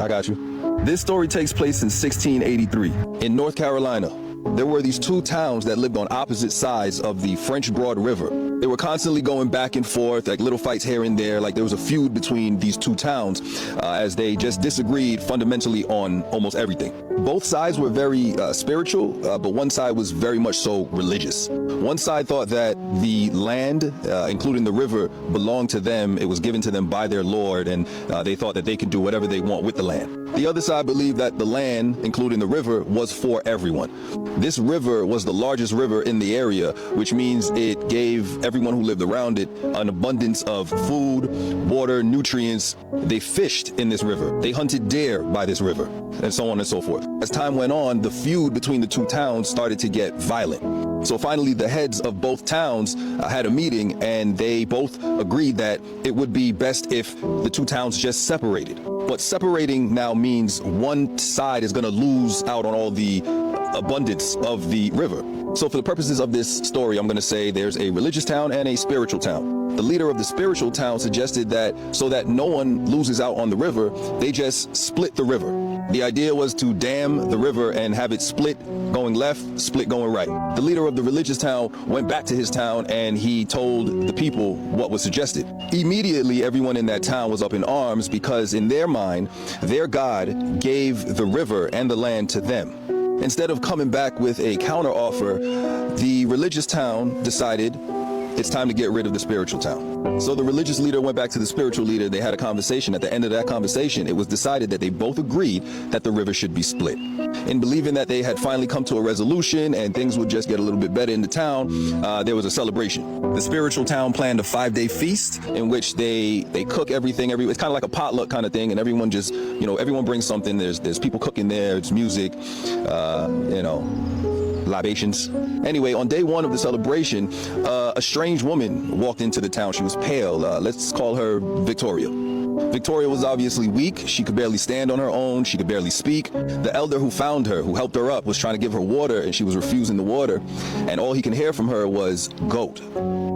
I got you. This story takes place in 1683 in North Carolina. There were these two towns that lived on opposite sides of the French Broad River. They were constantly going back and forth, like little fights here and there. Like there was a feud between these two towns as they just disagreed fundamentally on almost everything. Both sides were very spiritual, but one side was very much so religious. One side thought that the land, including the river, belonged to them. It was given to them by their Lord, and they thought that they could do whatever they want with the land. The other side believed that the land, including the river, was for everyone. This river was the largest river in the area, which means it gave everyone who lived around it an abundance of food, water, nutrients. They fished in this river. They hunted deer by this river, and so on and so forth. As time went on, the feud between the two towns started to get violent. So finally, the heads of both towns had a meeting, and they both agreed that it would be best if the two towns just separated. But separating now means one side is going to lose out on all the abundance of the river. So for the purposes of this story, I'm going to say there's a religious town and a spiritual town. The leader of the spiritual town suggested that so that no one loses out on the river, they just split the river. The idea was to dam the river and have it split going left, split going right. The leader of the religious town went back to his town and he told the people what was suggested. Immediately, everyone in that town was up in arms because in their mind, their God gave the river and the land to them. Instead of coming back with a counteroffer, the religious town decided it's time to get rid of the spiritual town. So the religious leader went back to the spiritual leader. They had a conversation. At the end of that conversation, it was decided that they both agreed that the river should be split. In believing that they had finally come to a resolution and things would just get a little bit better in the town, there was a celebration. The spiritual town planned a 5-day feast in which they cook everything. It's kind of like a potluck kind of thing, and everyone just, everyone brings something. There's people cooking there. It's music, libations. Anyway, on day one of the celebration, a strange woman walked into the town. She was pale. Let's call her Victoria. Victoria was obviously weak. She could barely stand on her own. She could barely speak. The elder who found her, who helped her up, was trying to give her water, and she was refusing the water. And all he can hear from her was goat.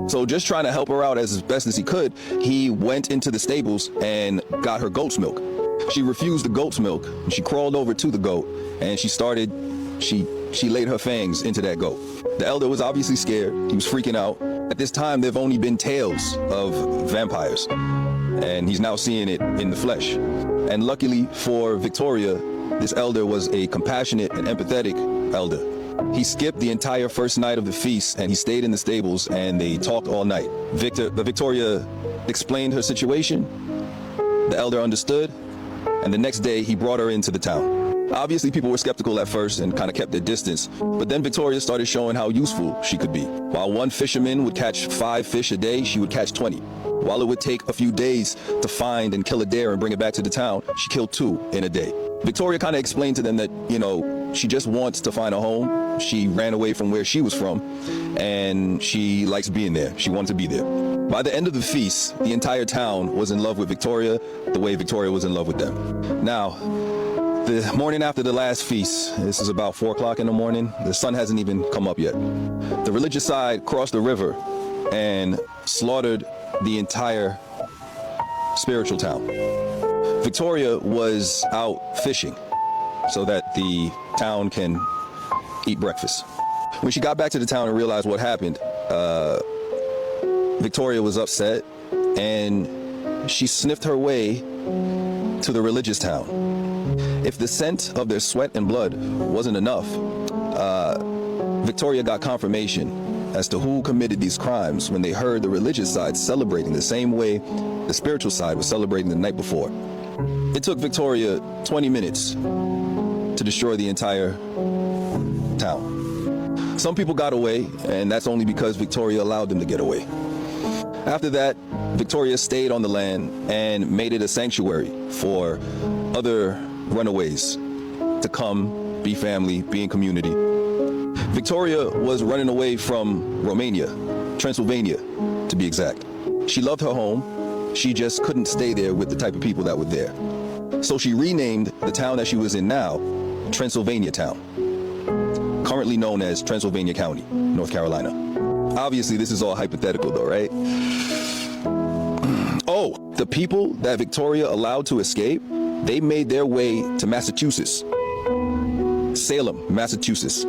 So just trying to help her out as best as he could, he went into the stables and got her goat's milk. She refused the goat's milk. She crawled over to the goat, and she laid her fangs into that goat. The elder was obviously scared. He was freaking out. At this time, there've only been tales of vampires, and he's now seeing it in the flesh. And luckily for Victoria, this elder was a compassionate and empathetic elder. He skipped the entire first night of the feast, and he stayed in the stables, and they talked all night. Victoria explained her situation. The elder understood, and the next day, he brought her into the town. Obviously, people were skeptical at first and kind of kept their distance, but then Victoria started showing how useful she could be. While one fisherman would catch 5 fish a day, she would catch 20. While it would take a few days to find and kill a deer and bring it back to the town, she killed 2 in a day. Victoria kind of explained to them that, she just wants to find a home. She ran away from where she was from, and she likes being there. She wanted to be there. By the end of the feast, the entire town was in love with Victoria the way Victoria was in love with them. Now, the morning after the last feast, this is about 4 o'clock in the morning, the sun hasn't even come up yet. The religious side crossed the river and slaughtered the entire spiritual town. Victoria was out fishing so that the town can eat breakfast. When she got back to the town and realized what happened, Victoria was upset, and she sniffed her way to the religious town. If the scent of their sweat and blood wasn't enough, Victoria got confirmation as to who committed these crimes when they heard the religious side celebrating the same way the spiritual side was celebrating the night before. It took Victoria 20 minutes to destroy the entire town. Some people got away, and that's only because Victoria allowed them to get away. After that, Victoria stayed on the land and made it a sanctuary for other runaways to come, be family, be in community. Victoria was running away from Romania, Transylvania, to be exact. She loved her home. She just couldn't stay there with the type of people that were there. So she renamed the town that she was in now, Transylvania Town, currently known as Transylvania County, North Carolina. Obviously, this is all hypothetical though, right? Oh, the people that Victoria allowed to escape they made their way to Massachusetts, Salem, Massachusetts.